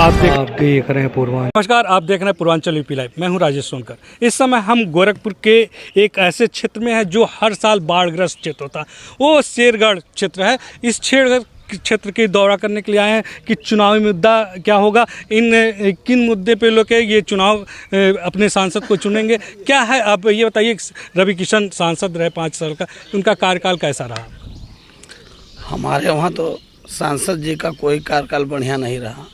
आप देख रहे हैं पूर्वांचल। नमस्कार, आप देख रहे हैं पूर्वांचल यूपी लाइव। मैं हूं राजेश सोनकर। इस समय हम गोरखपुर के एक ऐसे क्षेत्र में हैं जो हर साल बाढ़ग्रस्त क्षेत्र होता है, वो शेरगढ़ क्षेत्र है। इस शेरगढ़ क्षेत्र के दौरा करने के लिए आए हैं कि चुनावी मुद्दा क्या होगा, किन मुद्दे पे लोग ये चुनाव अपने सांसद को चुनेंगे, क्या है। आप ये बताइए, रवि किशन सांसद रहे 5 साल का, उनका कार्यकाल कैसा रहा? हमारे वहाँ तो सांसद जी का कोई कार्यकाल बढ़िया नहीं रहा।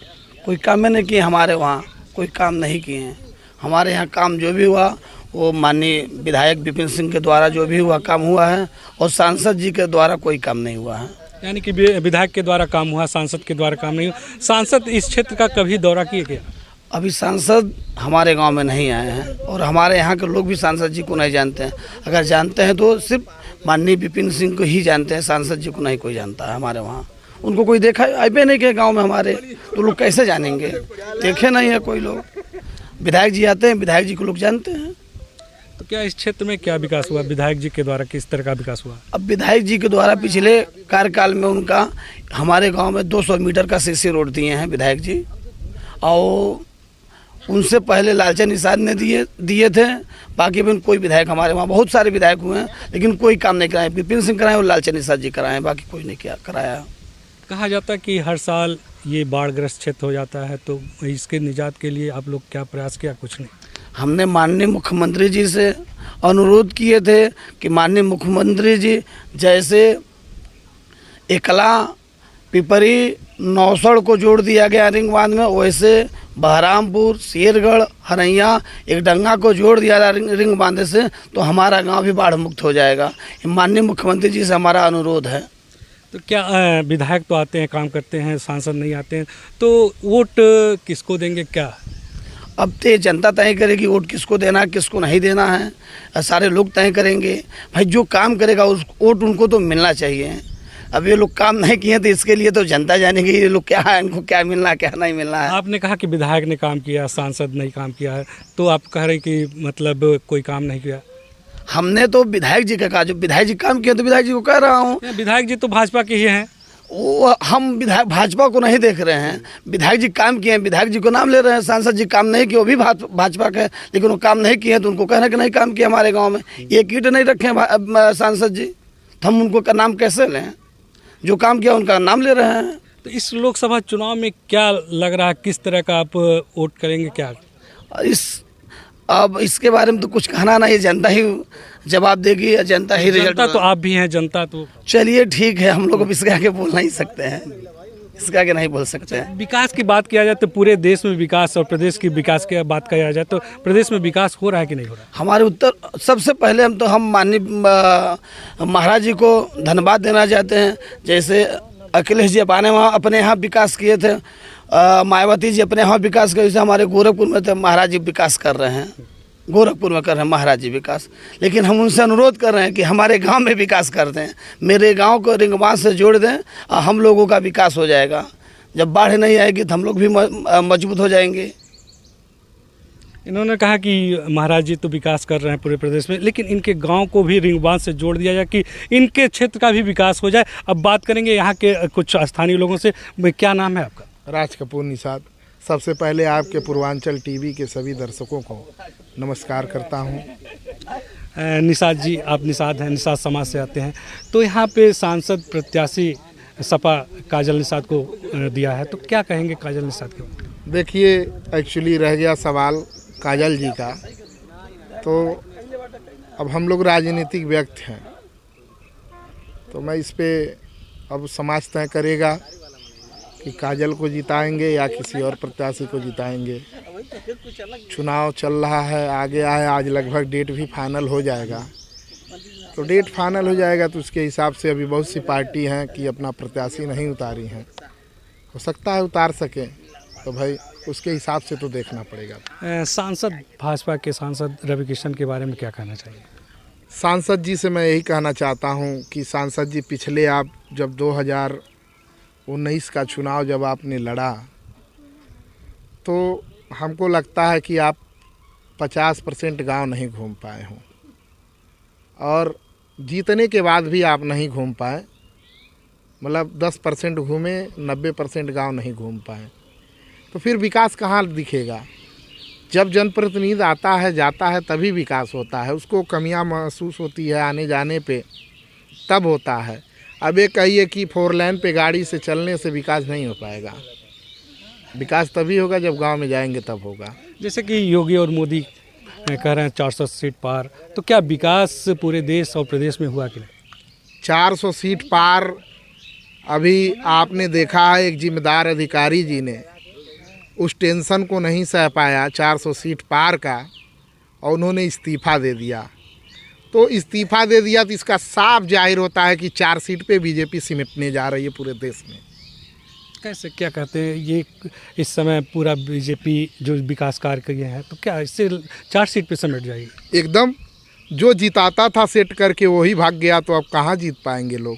कोई काम नहीं किए, हमारे वहाँ कोई काम नहीं किए हैं। हमारे यहाँ काम जो भी हुआ वो माननीय विधायक विपिन सिंह के द्वारा जो भी हुआ काम हुआ है, और सांसद जी के द्वारा कोई काम नहीं हुआ है। यानी कि विधायक के द्वारा काम हुआ, सांसद के द्वारा काम नहीं हुआ। सांसद इस क्षेत्र का कभी दौरा किए क्या? अभी सांसद हमारे गांव में नहीं आए हैं, और हमारे यहाँ के लोग भी सांसद जी को नहीं जानते हैं। अगर जानते हैं तो सिर्फ माननीय विपिन सिंह को ही जानते हैं, सांसद जी को नहीं कोई जानता है हमारे वहाँ। उनको कोई देखा आए नहीं के गांव में हमारे, तो लोग कैसे जानेंगे? देखे नहीं है कोई लोग। विधायक जी आते हैं, विधायक जी को लोग जानते हैं। तो क्या इस क्षेत्र में क्या विकास हुआ विधायक जी के द्वारा, किस तरह का विकास हुआ? अब विधायक जी के द्वारा पिछले कार्यकाल में उनका हमारे गांव में 200 मीटर का सीसी रोड दिए हैं विधायक जी, और उनसे पहले लालचंद निषाद ने दिए थे। बाकी भी कोई विधायक हमारे वहाँ, बहुत सारे विधायक हुए हैं, लेकिन कोई काम नहीं कराए। विपिन सिंह कराए और लालचंद निषाद जी कराए, बाकी कोई नहीं कराया। कहा जाता है कि हर साल ये बाढ़ग्रस्त क्षेत्र हो जाता है, तो इसके निजात के लिए आप लोग क्या प्रयास किया? कुछ नहीं। हमने माननीय मुख्यमंत्री जी से अनुरोध किए थे कि माननीय मुख्यमंत्री जी जैसे एकला पिपरी नौसड़ को जोड़ दिया गया रिंग बांध में, वैसे बहरामपुर, शेरगढ़, हरैया एक डंगा को जोड़ दिया रिंग बांधे से, तो हमारा गांव भी बाढ़ मुक्त हो जाएगा। माननीय मुख्यमंत्री जी से हमारा अनुरोध है। तो क्या विधायक तो आते हैं, काम करते हैं, सांसद नहीं आते हैं, तो वोट किसको देंगे क्या? अब तो जनता तय करेगी वोट किसको देना है, किसको नहीं देना है। सारे लोग तय करेंगे। भाई जो काम करेगा उस वोट उनको तो मिलना चाहिए। अब ये लोग काम नहीं किए तो इसके लिए तो जनता जानेगी ये लोग क्या है, इनको क्या मिलना है, क्या नहीं मिलना है। आपने कहा कि विधायक ने काम किया, सांसद नहीं काम किया है, तो आप कह रहे हैं कि मतलब कोई काम नहीं किया? हमने तो विधायक जी का कहा, जो विधायक जी काम किया तो विधायक जी को कह रहा हूँ। विधायक जी तो भाजपा के ही हैं। वो हम विधायक भाजपा को नहीं देख रहे हैं। विधायक जी काम किए हैं, विधायक जी को नाम ले रहे हैं। सांसद जी काम नहीं किए, वो भी भाजपा के, लेकिन वो काम नहीं किए तो उनको कहना कि नहीं काम किया हमारे गांव में। एक ईंट नहीं रखे सांसद जी, तो हम उनको का नाम कैसे लें? जो काम किया उनका नाम ले रहे हैं। तो इस लोकसभा चुनाव में क्या लग रहा है, किस तरह का आप वोट करेंगे क्या? अब इसके बारे में तो कुछ कहना नहीं, जनता ही जवाब देगी, जनता ही रिजल्ट। जनता तो आप भी हैं, जनता तो। चलिए ठीक है, हम लोग इसके आगे बोल नहीं सकते हैं, इसके आगे नहीं बोल सकते हैं। विकास की बात किया जाए तो पूरे देश में विकास, और प्रदेश की विकास की बात किया जाए तो प्रदेश में विकास हो रहा है कि नहीं हो रहा है? हमारे उत्तर सबसे पहले हम माननीय महाराज जी को धन्यवाद देना चाहते हैं। जैसे अखिलेश जी अपने यहाँ विकास किए थे, मायावती जी अपने यहाँ विकास किए, जैसे हमारे गोरखपुर में तो महाराज जी विकास कर रहे हैं, गोरखपुर में कर रहे हैं महाराज जी विकास। लेकिन हम उनसे अनुरोध कर रहे हैं कि हमारे गांव में विकास कर दें, मेरे गांव को रिंग बांध से जोड़ दें, हम लोगों का विकास हो जाएगा। जब बाढ़ नहीं आएगी तो हम लोग भी मजबूत हो जाएंगे। इन्होंने कहा कि महाराज जी तो विकास कर रहे हैं पूरे प्रदेश में, लेकिन इनके गांव को भी रिंग बांध से जोड़ दिया जाए कि इनके क्षेत्र का भी विकास हो जाए। अब बात करेंगे यहाँ के कुछ स्थानीय लोगों से। क्या नाम है आपका? राज कपूर निषाद। सबसे पहले आपके पूर्वांचल टीवी के सभी दर्शकों को नमस्कार करता हूं। निषाद जी, आप निषाद हैं, निषाद समाज से आते हैं, तो यहाँ पे सांसद प्रत्याशी सपा काजल निषाद को दिया है, तो क्या कहेंगे काजल निषाद के? देखिए, एक्चुअली रह गया सवाल काजल जी का, तो अब हम लोग राजनीतिक व्यक्ति हैं, तो मैं इस पे अब समाज तय करेगा कि काजल को जिताएंगे या किसी और प्रत्याशी को जिताएंगे। चुनाव चल रहा है, आगे आए, आज लगभग डेट भी फाइनल हो जाएगा। तो डेट फाइनल हो जाएगा तो उसके हिसाब से अभी बहुत सी पार्टी हैं कि अपना प्रत्याशी नहीं उतारी हैं, हो सकता है उतार सकें, तो भाई उसके हिसाब से तो देखना पड़ेगा। सांसद, भाजपा के सांसद रवि किशन के बारे में क्या कहना चाहिए? सांसद जी से मैं यही कहना चाहता हूं कि सांसद जी, पिछले आप जब 2019 का चुनाव जब आपने लड़ा, तो हमको लगता है कि आप 50% गांव नहीं घूम पाए हों, और जीतने के बाद भी आप नहीं घूम पाए। मतलब 10% घूमे, 90% गांव नहीं घूम पाए। तो फिर विकास कहाँ दिखेगा। जब जनप्रतिनिधि आता है जाता है तभी विकास होता है, उसको कमियां महसूस होती है आने जाने पे, तब होता है। अब ये कहिए कि 4 लेन पे गाड़ी से चलने से विकास नहीं हो पाएगा। विकास तभी होगा जब गांव में जाएंगे तब होगा। जैसे कि योगी और मोदी कह रहे हैं 400 सीट पार, तो क्या विकास पूरे देश और प्रदेश में हुआ कि नहीं? 400 सीट पार अभी आपने देखा है, एक जिम्मेदार अधिकारी जी ने उस टेंशन को नहीं सह पाया 400 सीट पार का, और उन्होंने इस्तीफ़ा दे दिया। तो इस्तीफ़ा दे दिया तो इसका साफ जाहिर होता है कि 4 सीट पे बीजेपी सिमटने जा रही है पूरे देश में। कैसे, क्या कहते हैं ये, इस समय पूरा बीजेपी जो विकास कार्य किए हैं, तो क्या इससे 4 सीट पे समेट जाएगी? एकदम, जो जिताता था सेट करके वही भाग गया, तो अब कहाँ जीत पाएंगे लोग।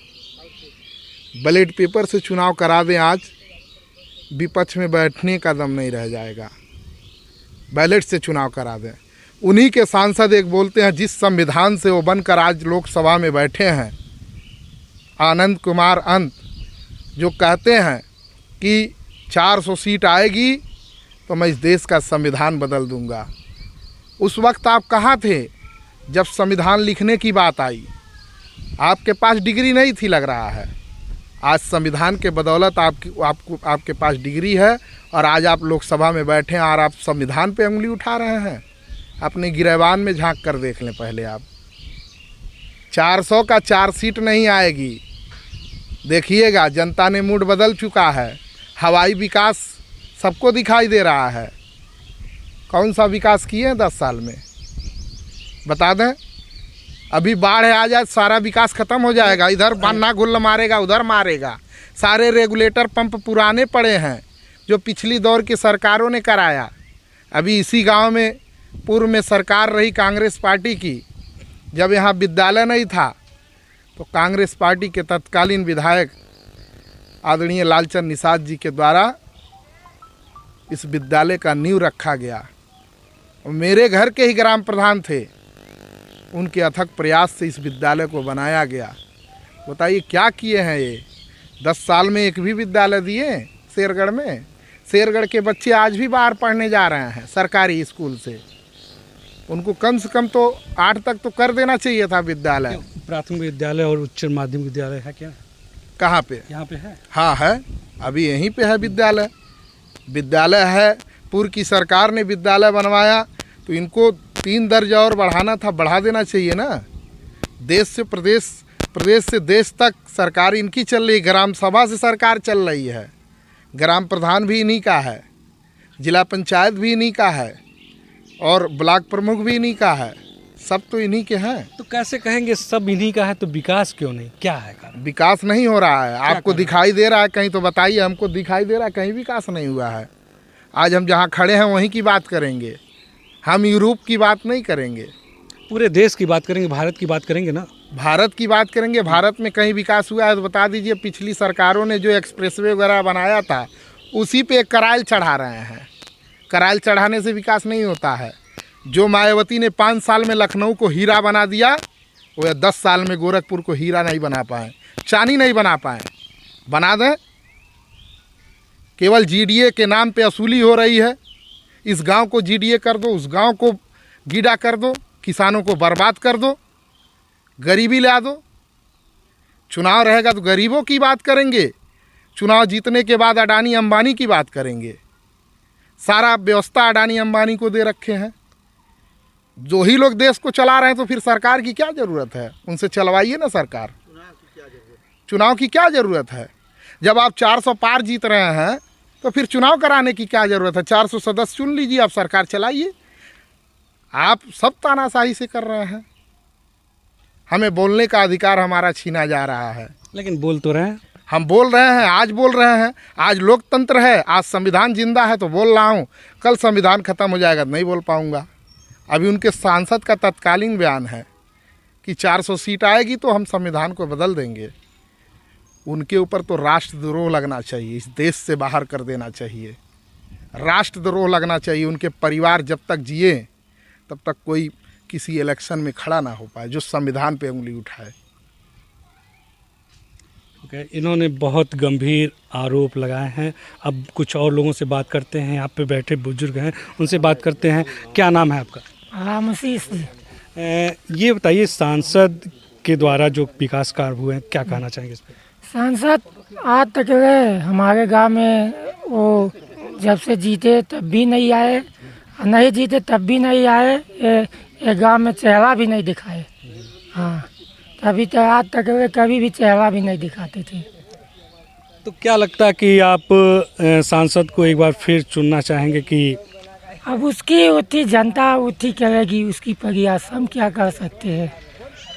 बैलेट पेपर से चुनाव करा दें आज, विपक्ष में बैठने का दम नहीं रह जाएगा। बैलेट से चुनाव करा दें। उन्हीं के सांसद एक बोलते हैं, जिस संविधान से वो बनकर आज लोकसभा में बैठे हैं, आनंद कुमार अंत, जो कहते हैं कि 400 सीट आएगी तो मैं इस देश का संविधान बदल दूंगा। उस वक्त आप कहाँ थे जब संविधान लिखने की बात आई? आपके पास डिग्री नहीं थी लग रहा है। आज संविधान के बदौलत आपके पास डिग्री है, और आज आप लोकसभा में बैठे हैं और आप संविधान पे उंगली उठा रहे हैं। अपने गिरेबान में झांक कर देख लें पहले आप। 400 का 4 सीट नहीं आएगी, देखिएगा। जनता ने मूड बदल चुका है। हवाई विकास सबको दिखाई दे रहा है। कौन सा विकास किए हैं 10 साल में बता दें? अभी बाढ़ आ जाए सारा विकास खत्म हो जाएगा। इधर बन्ना गुल्ल मारेगा, उधर मारेगा। सारे रेगुलेटर पंप पुराने पड़े हैं जो पिछली दौर की सरकारों ने कराया। अभी इसी गांव में पूर्व में सरकार रही कांग्रेस पार्टी की, जब यहाँ विद्यालय नहीं था तो कांग्रेस पार्टी के तत्कालीन विधायक आदरणीय लालचंद निषाद जी के द्वारा इस विद्यालय का नींव रखा गया। मेरे घर के ही ग्राम प्रधान थे, उनके अथक प्रयास से इस विद्यालय को बनाया गया। बताइए क्या किए हैं ये? 10 साल में एक भी विद्यालय दिए शेरगढ़ में? शेरगढ़ के बच्चे आज भी बाहर पढ़ने जा रहे हैं सरकारी स्कूल से। उनको कम से कम तो 8 तक तो कर देना चाहिए था विद्यालय। प्राथमिक विद्यालय और उच्च माध्यमिक विद्यालय है क्या? कहाँ पे? यहाँ पे है। हाँ है, अभी यहीं पे है विद्यालय। विद्यालय है, पूर्व की सरकार ने विद्यालय बनवाया, तो इनको 3 दर्जा और बढ़ाना था, बढ़ा देना चाहिए ना। देश से प्रदेश, प्रदेश से देश तक सरकार इनकी चल रही है। ग्राम सभा से सरकार चल रही है, ग्राम प्रधान भी इन्हीं का है, जिला पंचायत भी इन्हीं का है, और ब्लॉक प्रमुख भी इन्हीं का है। सब तो इन्हीं के हैं। तो कैसे कहेंगे सब इन्हीं का है, तो विकास क्यों नहीं? क्या है कारण? विकास नहीं हो रहा है। आपको दिखाई दे रहा है कहीं? तो बताइए, हमको दिखाई दे रहा है कहीं विकास नहीं हुआ है। आज हम जहाँ खड़े हैं वहीं की बात करेंगे, हम यूरोप की बात नहीं करेंगे। पूरे देश की बात करेंगे, भारत की बात करेंगे ना। भारत की बात करेंगे। भारत में कहीं विकास हुआ है तो बता दीजिए। पिछली सरकारों ने जो एक्सप्रेसवे वगैरह बनाया था उसी पे कराइल चढ़ा रहे हैं। कराइल चढ़ाने से विकास नहीं होता है। जो मायावती ने 5 साल में लखनऊ को हीरा बना दिया, वो 10 साल में गोरखपुर को हीरा नहीं बना पाए, चांदी नहीं बना पाए। बना दें। केवल जीडीए के नाम पे वसूली हो रही है। इस गांव को जीडीए कर दो, उस गांव को गीडा कर दो, किसानों को बर्बाद कर दो, गरीबी ला दो। चुनाव रहेगा तो गरीबों की बात करेंगे, चुनाव जीतने के बाद अडानी अंबानी की बात करेंगे। सारा व्यवस्था अडानी अंबानी को दे रखे हैं। जो ही लोग देश को चला रहे हैं, तो फिर सरकार की क्या ज़रूरत है? उनसे चलवाइए ना सरकार। चुनाव की क्या ज़रूरत है? जब आप 400 पार जीत रहे हैं तो फिर चुनाव कराने की क्या ज़रूरत है? 400 सदस्य चुन लीजिए, आप सरकार चलाइए। आप सब तानाशाही से कर रहे हैं। हमें बोलने का अधिकार हमारा छीना जा रहा है। लेकिन बोल तो रहे हैं। हम बोल रहे हैं, आज बोल रहे हैं। आज लोकतंत्र है, आज संविधान जिंदा है तो बोल रहा हूँ। कल संविधान खत्म हो जाएगा तो नहीं बोल पाऊँगा। अभी उनके सांसद का तत्कालीन बयान है कि 400 सीट आएगी तो हम संविधान को बदल देंगे। उनके ऊपर तो राष्ट्रद्रोह लगना चाहिए, इस देश से बाहर कर देना चाहिए। राष्ट्रद्रोह लगना चाहिए। उनके परिवार जब तक जिए तब तक कोई किसी इलेक्शन में खड़ा ना हो पाए जो संविधान पे उंगली उठाए। इन्होंने बहुत गंभीर आरोप लगाए हैं। अब कुछ और लोगों से बात करते हैं। यहाँ पे बैठे बुजुर्ग हैं, उनसे बात करते हैं। क्या नाम है आपका? ये बताइए, सांसद के द्वारा जो विकास कार्य हुए हैं, क्या कहना चाहेंगे इस पर? सांसद आज तक गए हमारे गांव में, वो जब से जीते तब भी नहीं आए, नहीं जीते तब भी नहीं आए, ये गांव में चेहरा भी नहीं दिखाए। हाँ, तभी तो आज तक वे कभी भी चेहरा भी नहीं दिखाते थे। तो क्या लगता है कि आप सांसद को एक बार फिर चुनना चाहेंगे कि? अब उसकी उठी जनता उठी करेगी, उसकी प्रयास, हम क्या कर सकते हैं।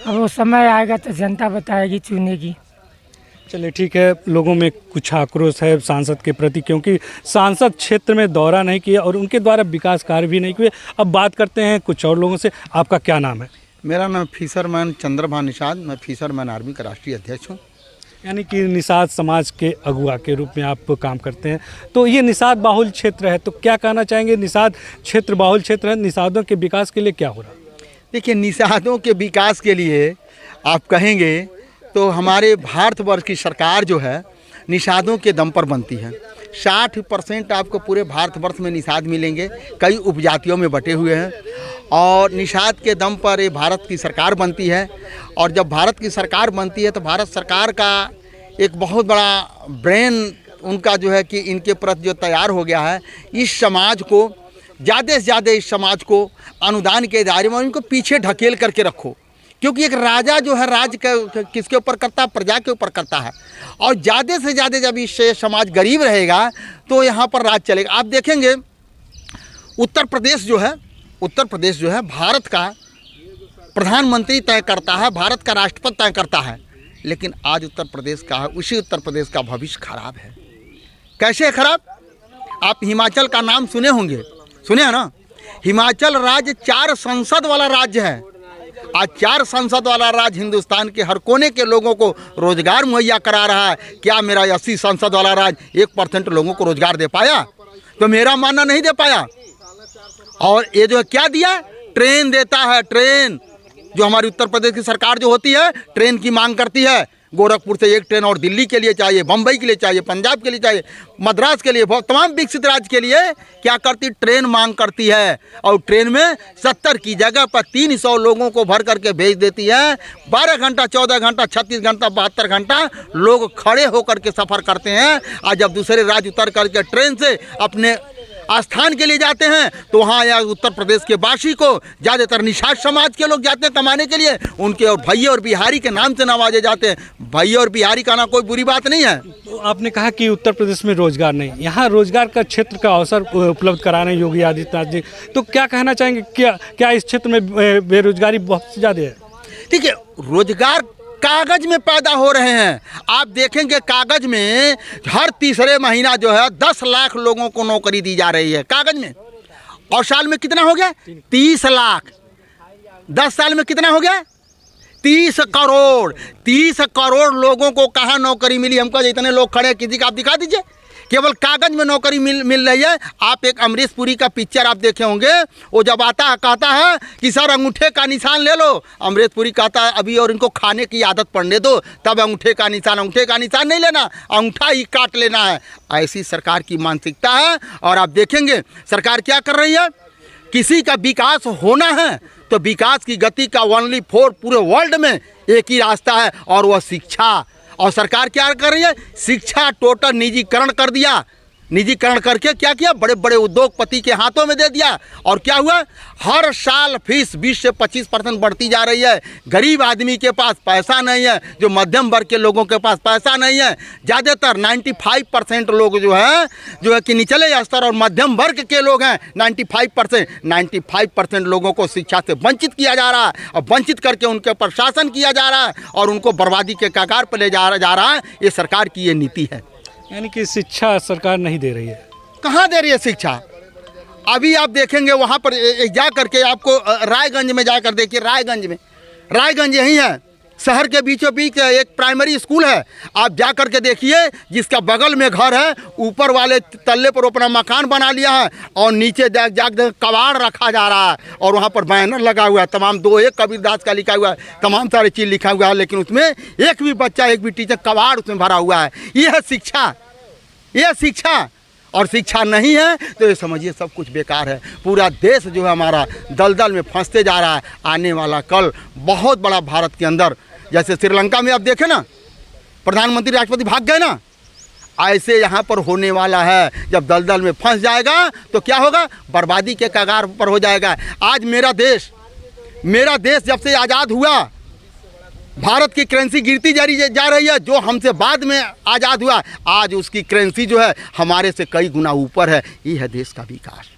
अब वो समय आएगा तो जनता बताएगी, चुनेगी। चलिए ठीक है। लोगों में कुछ आक्रोश है सांसद के प्रति, क्योंकि सांसद क्षेत्र में दौरा नहीं किया और उनके द्वारा विकास कार्य भी नहीं हुए। अब बात करते हैं कुछ और लोगों से। आपका क्या नाम है? मेरा नाम फिशरमैन चंद्रभान निषाद, मैं फिशरमैन आर्मी का राष्ट्रीय अध्यक्ष हूँ। यानी कि निषाद समाज के अगुआ के रूप में आप काम करते हैं। तो ये निषाद बाहुल क्षेत्र है, तो क्या कहना चाहेंगे? निषाद क्षेत्र बाहुल क्षेत्र है, निषादों के विकास के लिए क्या हो रहा है? देखिए, निषादों के विकास के लिए आप कहेंगे तो हमारे भारतवर्ष की सरकार जो है निषादों के दम पर बनती है। 60% आपको पूरे भारतवर्ष में निषाद मिलेंगे, कई उपजातियों में बटे हुए हैं, और निषाद के दम पर ये भारत की सरकार बनती है। और जब भारत की सरकार बनती है तो भारत सरकार का एक बहुत बड़ा ब्रेन उनका जो है कि इनके प्रति जो तैयार हो गया है, इस समाज को ज़्यादा से ज़्यादा, इस समाज को अनुदान के दायरे में इनको पीछे ढकेल करके रखो, क्योंकि एक राजा जो है राज किसके ऊपर करता है? प्रजा के ऊपर करता है। और ज़्यादा से ज़्यादा जब इस समाज गरीब रहेगा तो यहाँ पर राज चलेगा। आप देखेंगे उत्तर प्रदेश जो है भारत का प्रधानमंत्री तय करता है, भारत का राष्ट्रपति तय करता है, लेकिन आज उत्तर प्रदेश का भविष्य खराब है। कैसे है खराब? आप हिमाचल का नाम सुने होंगे, सुने हैं ना? हिमाचल राज्य 4 संसद वाला राज्य है। आज 4 संसद वाला राज्य हिंदुस्तान के हर कोने के लोगों को रोजगार मुहैया करा रहा है। क्या मेरा 80 संसद वाला राज्य 1% लोगों को रोजगार दे पाया? तो मेरा मानना नहीं दे पाया। और ये जो है क्या दिया? ट्रेन देता है। ट्रेन जो हमारी उत्तर प्रदेश की सरकार जो होती है, ट्रेन की मांग करती है। गोरखपुर से एक ट्रेन और दिल्ली के लिए चाहिए, बम्बई के लिए चाहिए, पंजाब के लिए चाहिए, मद्रास के लिए, तमाम विकसित राज्य के लिए क्या करती? ट्रेन मांग करती है। और ट्रेन में 70 की जगह पर 300 लोगों को भर करके भेज देती है। 12 घंटा, 14 घंटा, 36 घंटा, 72 घंटा लोग खड़े होकर के सफ़र करते हैं। आज जब दूसरे राज्य उतर करके ट्रेन से अपने आस्थान के लिए जाते हैं तो वहाँ या उत्तर प्रदेश के वासी को ज़्यादातर निषाद समाज के लोग जाते हैं कमाने के लिए। उनके और भैया और बिहारी के नाम से नवाजे जाते हैं। भैया और बिहारी का ना कोई बुरी बात नहीं है। तो आपने कहा कि उत्तर प्रदेश में रोजगार नहीं, यहाँ रोजगार का क्षेत्र का अवसर उपलब्ध कराने योगी आदित्यनाथ जी, तो क्या कहना चाहेंगे? क्या इस क्षेत्र में बेरोजगारी बहुत ज़्यादा है? ठीक है, रोजगार कागज में पैदा हो रहे हैं। आप देखेंगे कागज में हर तीसरे महीना जो है 10 लाख लोगों को नौकरी दी जा रही है कागज में। और साल में कितना हो गया? 30 लाख। 10 साल में कितना हो गया? 30 करोड़। 30 करोड़ लोगों को कहाँ नौकरी मिली? हमको इतने लोग खड़े हैं, किसी का आप दिखा दीजिए। केवल कागज में नौकरी मिल रही है। आप एक अमरीश पुरी का पिक्चर आप देखे होंगे, वो जब आता है कहता है कि सर अंगूठे का निशान ले लो। अमरीश पुरी कहता है अभी और इनको खाने की आदत पड़ने दो, तब अंगूठे का निशान नहीं लेना, अंगूठा ही काट लेना है। ऐसी सरकार की मानसिकता है। और आप देखेंगे सरकार क्या कर रही है? किसी का विकास होना है तो विकास की गति का ओनली 4 पूरे वर्ल्ड में एक ही रास्ता है, और वह शिक्षा। और सरकार क्या कर रही है? शिक्षा टोटल निजीकरण कर दिया। निजीकरण करके क्या किया? बड़े बड़े उद्योगपति के हाथों में दे दिया। और क्या हुआ? हर साल फीस 20 से 25% बढ़ती जा रही है। गरीब आदमी के पास पैसा नहीं है, जो मध्यम वर्ग के लोगों के पास पैसा नहीं है। ज़्यादातर 95% लोग जो है कि निचले स्तर और मध्यम वर्ग के लोग हैं। 95% लोगों को शिक्षा से वंचित किया जा रहा है, और वंचित करके उनके ऊपर शासन किया जा रहा है और उनको बर्बादी के कगार पर ले जा रहा है। ये सरकार की ये नीति है। यानी कि शिक्षा सरकार नहीं दे रही है। कहाँ दे रही है शिक्षा? अभी आप देखेंगे वहाँ पर जा करके आपको रायगंज में जाकर देखिए, रायगंज यही है, शहर के बीचों बीच एक प्राइमरी स्कूल है, आप जा कर के देखिए, जिसका बगल में घर है, ऊपर वाले तल्ले पर अपना मकान बना लिया है और नीचे जाकर कबाड़ रखा जा रहा है और वहाँ पर बैनर लगा हुआ है, तमाम 2-1 कबीरदास का लिखा हुआ है, तमाम सारी चीज़ लिखा हुआ है, लेकिन उसमें एक भी बच्चा, एक भी टीचर, कबाड़ उसमें भरा हुआ है। यह शिक्षा, यह शिक्षा और शिक्षा नहीं है तो ये समझिए सब कुछ बेकार है। पूरा देश जो है हमारा दलदल में फंसते जा रहा है। आने वाला कल बहुत बड़ा भारत के अंदर, जैसे श्रीलंका में आप देखें ना, प्रधानमंत्री राष्ट्रपति भाग गए ना, ऐसे यहाँ पर होने वाला है। जब दलदल में फंस जाएगा तो क्या होगा, बर्बादी के कगार पर हो जाएगा। आज मेरा देश जब से आज़ाद हुआ, भारत की करेंसी गिरती जा रही है। जो हमसे बाद में आज़ाद हुआ, आज उसकी करेंसी जो है हमारे से कई गुना ऊपर है। ये है देश का विकास।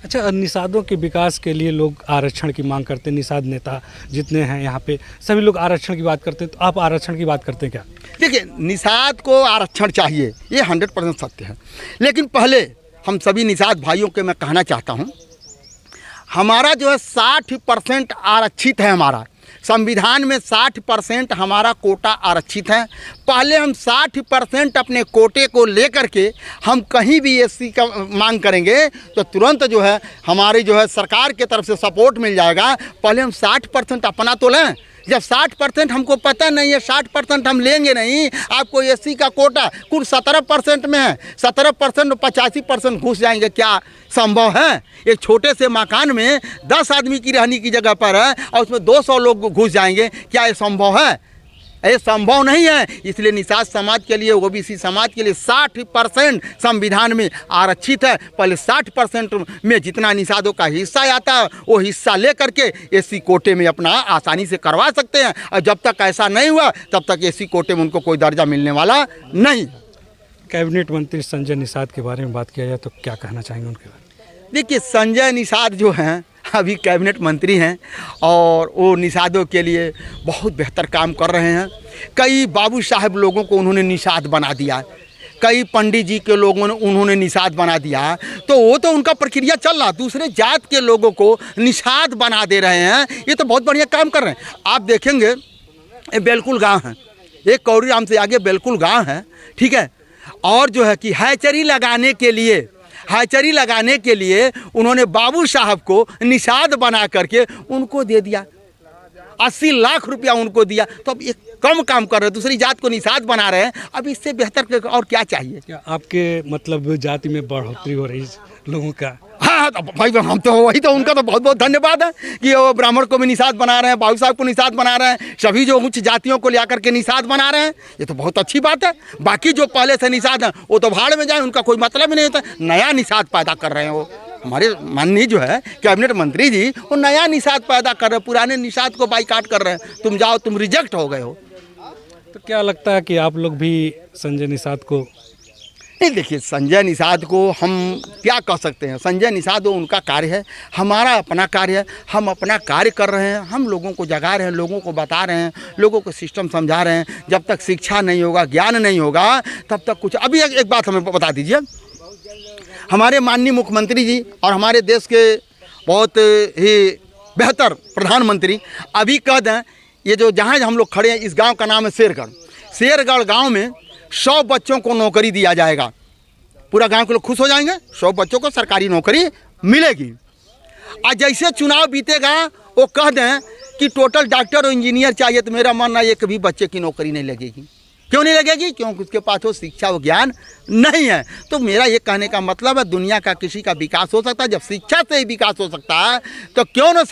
अच्छा, निषादों के विकास के लिए लोग आरक्षण की मांग करते हैं। निषाद नेता जितने हैं यहाँ पे सभी लोग आरक्षण की बात करते हैं, तो आप आरक्षण की बात करते हैं क्या? देखिए, निषाद को आरक्षण चाहिए, ये 100% सत्य है। लेकिन पहले हम सभी निषाद भाइयों के मैं कहना चाहता हूँ, हमारा जो है 60% आरक्षित है। हमारा संविधान में 60% हमारा कोटा आरक्षित है। पहले हम 60% अपने कोटे को लेकर के हम कहीं भी एससी का मांग करेंगे तो तुरंत जो है हमारी जो है सरकार की तरफ से सपोर्ट मिल जाएगा। पहले हम 60% अपना तो लें। जब 60% हमको पता नहीं है, 60% हम लेंगे नहीं। आपको एससी का कोटा कुल 17% में है, 17% में 85% घुस जाएंगे, क्या संभव है? एक छोटे से मकान में 10 आदमी की रहने की जगह पर है और उसमें 200 लोग घुस जाएंगे, क्या ये संभव है? ये संभव नहीं है। इसलिए निषाद समाज के लिए, ओबीसी समाज के लिए 60% संविधान में आरक्षित है। पहले 60% में जितना निषादों का हिस्सा आता है वो हिस्सा ले करके एससी कोटे में अपना आसानी से करवा सकते हैं। और जब तक ऐसा नहीं हुआ तब तक एससी कोटे में उनको कोई दर्जा मिलने वाला नहीं। कैबिनेट मंत्री संजय निषाद के बारे में बात किया जाए तो क्या कहना चाहेंगे उनके बारे में? देखिए, संजय निषाद जो हैं अभी कैबिनेट मंत्री हैं और वो निषादों के लिए बहुत बेहतर काम कर रहे हैं। कई बाबू साहब लोगों को उन्होंने निषाद बना दिया, कई पंडित जी के लोगों ने उन्होंने निषाद बना दिया। तो वो तो उनका प्रक्रिया चल रहा, दूसरे जात के लोगों को निषाद बना दे रहे हैं। ये तो बहुत बढ़िया काम कर रहे हैं। आप देखेंगे ये बेलकुल गाँव है, एक कौड़ीराम से आगे बेलकुल गाँव है, ठीक है। और जो है कि हैचरी लगाने के लिए उन्होंने बाबू साहब को निषाद बना करके उनको दे दिया, 80 लाख रुपया उनको दिया। तो अब एक कम काम कर रहे हैं, दूसरी जात को निषाद बना रहे हैं। अब इससे बेहतर और क्या चाहिए? क्या आपके मतलब जाति में बढ़ोतरी हो रही है लोगों का? हाँ, तो भाई हम तो वही तो उनका तो बहुत बहुत धन्यवाद है कि वो ब्राह्मण को भी निषाद बना रहे हैं, बाबू साहब को निषाद बना रहे हैं, सभी जो उच्च जातियों को लेकर के निषाद बना रहे हैं। ये तो बहुत अच्छी बात है। बाकी जो पहले से निषाद हैं वो तो भाड़ में जाए, उनका कोई मतलब ही नहीं होता। नया निषाद पैदा कर रहे हैं वो हमारे माननीय जो है कैबिनेट मंत्री जी, वो नया निषाद पैदा कर रहे हैं। पुराने निषाद को बाइकाट कर रहे हैं, तुम जाओ, तुम रिजेक्ट हो गए हो। तो क्या लगता है कि आप लोग भी संजय निषाद को? नहीं, देखिए, संजय निषाद को हम क्या कह सकते हैं? संजय निषाद वो उनका कार्य है, हमारा अपना कार्य है। हम अपना कार्य कर रहे हैं, हम लोगों को जगा रहे हैं, लोगों को बता रहे हैं, लोगों को सिस्टम समझा रहे हैं। जब तक शिक्षा नहीं होगा, ज्ञान नहीं होगा, तब तक कुछ। अभी एक बात हमें बता दीजिए, हमारे माननीय मुख्यमंत्री जी और हमारे देश के बहुत ही बेहतर प्रधानमंत्री अभी कह दें, ये जो जहाँ हम लोग खड़े हैं, इस गाँव का नाम है शेरगढ़ गाँव में 100 बच्चों को नौकरी दिया जाएगा। पूरा गांव के लोग खुश हो जाएंगे, 100 बच्चों को सरकारी नौकरी मिलेगी। आज जैसे चुनाव बीतेगा वो कह दें कि टोटल डॉक्टर और इंजीनियर चाहिए, तो मेरा मानना है एक भी बच्चे की नौकरी नहीं लगेगी। क्यों नहीं लगेगी? क्योंकि उसके पास वो शिक्षा व ज्ञान नहीं है। तो मेरा ये कहने का मतलब है, दुनिया का किसी का विकास हो सकता है, जब शिक्षा से ही विकास हो सकता है, तो क्यों ना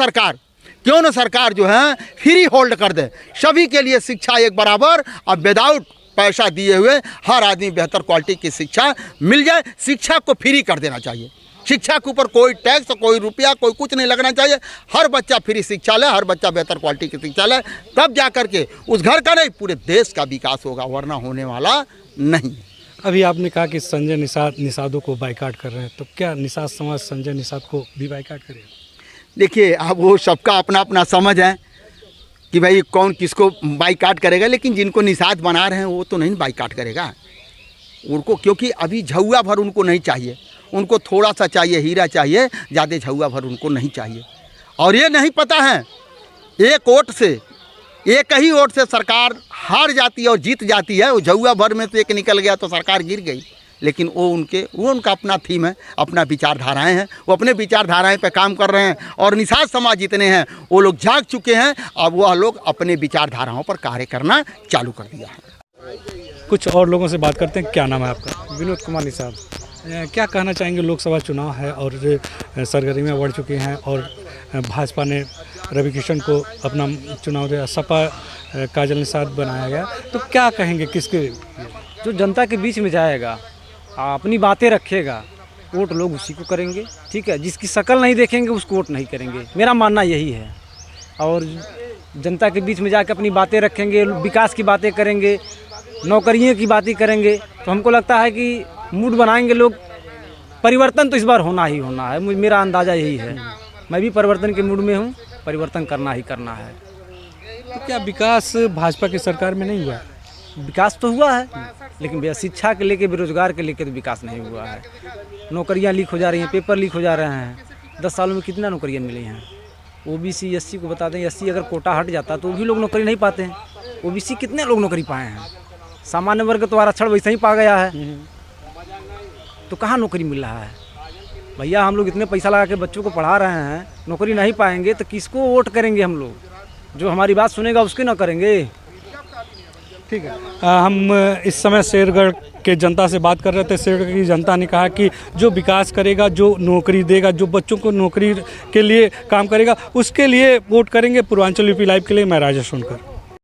सरकार जो है फ्री होल्ड कर दे, सभी के लिए शिक्षा एक बराबर और विदाउट पैसा दिए हुए हर आदमी बेहतर क्वालिटी की शिक्षा मिल जाए। शिक्षा को फ्री कर देना चाहिए, शिक्षा के ऊपर कोई टैक्स, कोई रुपया, कोई कुछ नहीं लगना चाहिए। हर बच्चा फ्री शिक्षा ले, हर बच्चा बेहतर क्वालिटी की शिक्षा ले, तब जा कर के उस घर का नहीं पूरे देश का विकास होगा, वरना होने वाला नहीं। अभी आपने कहा कि संजय निषादों को बाइकाट कर रहे हैं, तो क्या निषाद समाज संजय निषाद को भी बाइकाट करेगा? देखिए, अब वो सबका अपना अपना समझ है कि भाई कौन किसको बाइकाट करेगा, लेकिन जिनको निषाद बना रहे हैं वो तो नहीं बाइकाट करेगा उनको, क्योंकि अभी झुआ भर उनको नहीं चाहिए, उनको थोड़ा सा चाहिए, हीरा चाहिए, ज़्यादा झुआ भर उनको नहीं चाहिए। और ये नहीं पता है एक वोट से एक ही वोट से सरकार हार जाती है और जीत जाती है। वो झुआ भर में से एक निकल गया तो सरकार गिर गई। लेकिन वो उनका अपना थीम है, अपना विचारधाराएं हैं, वो अपने विचारधाराएं पे काम कर रहे हैं। और निषाद समाज जितने हैं वो लोग जाग चुके हैं। अब वह लोग अपने विचारधाराओं पर कार्य करना चालू कर दिया है। कुछ और लोगों से बात करते हैं। क्या नाम है आपका? विनोद कुमार निषाद। क्या कहना चाहेंगे? लोकसभा चुनाव है और सरगर्मियाँ बढ़ चुकी हैं और भाजपा ने रवि किशन को अपना चुनाव दिया, सपा काजल निषाद बनाया गया, तो क्या कहेंगे किसके? जो जनता के बीच में जाएगा, अपनी बातें रखेगा, वोट लोग उसी को करेंगे। ठीक है, जिसकी शक्ल नहीं देखेंगे उसको वोट नहीं करेंगे। मेरा मानना यही है। और जनता के बीच में जाकर अपनी बातें रखेंगे, विकास की बातें करेंगे, नौकरियों की बातें करेंगे, तो हमको लगता है कि मूड बनाएंगे लोग। परिवर्तन तो इस बार होना ही होना है, मेरा अंदाज़ा यही है। मैं भी परिवर्तन के मूड में हूँ, परिवर्तन करना ही करना है। तो क्या विकास भाजपा की सरकार में नहीं हुआ? विकास तो हुआ है, लेकिन शिक्षा के लेके, बेरोजगार के लेके तो विकास नहीं हुआ है। नौकरियां लीक हो जा रही हैं, पेपर लीक हो जा रहे हैं। 10 सालों में कितना नौकरियां मिली हैं? ओबीसी एससी को बता दें, एससी अगर कोटा हट जाता तो भी लोग नौकरी नहीं पाते हैं। ओबीसी कितने लोग नौकरी पाए हैं? सामान्य वर्ग तो आरक्षण वैसे ही पा गया है, तो कहाँ नौकरी मिल रहा है? भैया हम लोग इतने पैसा लगा के बच्चों को पढ़ा रहे हैं, नौकरी नहीं पाएंगे तो किसको वोट करेंगे हम लोग? जो हमारी बात सुनेगा उसकी ना करेंगे। ठीक है। हम इस समय शेरगढ़ के जनता से बात कर रहे थे। शेरगढ़ की जनता ने कहा कि जो विकास करेगा, जो नौकरी देगा, जो बच्चों को नौकरी के लिए काम करेगा, उसके लिए वोट करेंगे। पूर्वांचल यूपी लाइव के लिए मैं राजेश सोनकर।